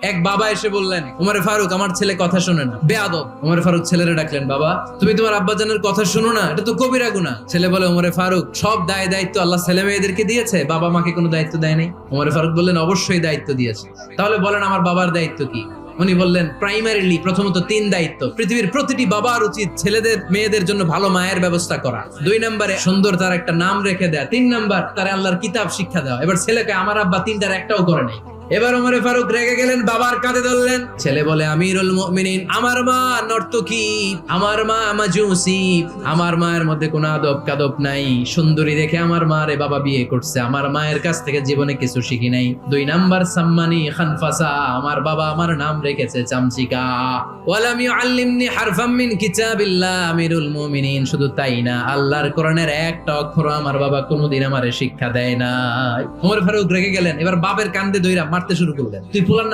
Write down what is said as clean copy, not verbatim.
এক বাবা এসে বললেন, উমরে ফারুক আমার ছেলে কথা শোনে না, বেয়াদব। উমরে ফারুক ছেলেরে ডাকলেন, বাবা তুমি তোমার আব্বাজানের কথা শোনো না, এটা তো কবিরা গুনাহ। ছেলে বলে, উমরে ফারুক সব দায় দায়িত্ব আল্লাহ ছেলে মেয়েদেরকে দিয়েছে, বাবা মাকে কোনো দায়িত্ব দেয় নাই। উমরে ফারুক বললেন, অবশ্যই দায়িত্ব দিয়েছে। তাহলে বলেন আমার বাবার দায়িত্ব কি? উনি বললেন, প্রাইমারিলি প্রথমত 3 দায়িত্ব। পৃথিবীর প্রতিটি বাবার উচিত ছেলেদের মেয়েদের জন্য ভালো মায়ের ব্যবস্থা করা। 2 নম্বরে সুন্দর তার একটা নাম রেখে দেয়া। 3 নাম্বার তার আল্লাহর কিতাব শিক্ষা দেওয়া। এবার ছেলেকে আমার আব্বা 3টার একটাও করে নাই। এবার ওমরে ফারুক রেগে গেলেন, বাবার কাঁধে ধরলেন। ছেলে বলে, আমিরুল মুমিনিন, আমার মা নর্তকী, আমার মা মাজুসি, আমার মায়ের মধ্যে কোনো আদব কাদব নাই, সুন্দরী দেখে আমার মা রে বাবা বিয়ে করছে, আমার মায়ের কাছ থেকে জীবনে কিছু শিখি নাই। 2 নাম্বার সাম্মানি খানফাসা, আমার বাবা আমার নাম রেখেছে চামচিকা। ওয়ালাম ইউআল্লিমনি হারফাম মিন কিতাবিল্লাহ, আমিরুল মুমিনিন, শুধু তাই না, আল্লাহর কোরআনের একটা অক্ষর আমার বাবা কোনোদিন আমারে শিক্ষা দেয় না। ওমর ফারুক রেগে গেলেন, এবার বাপের কান্দে দইরা মারতে শুরু করলেন। তুই ফুলার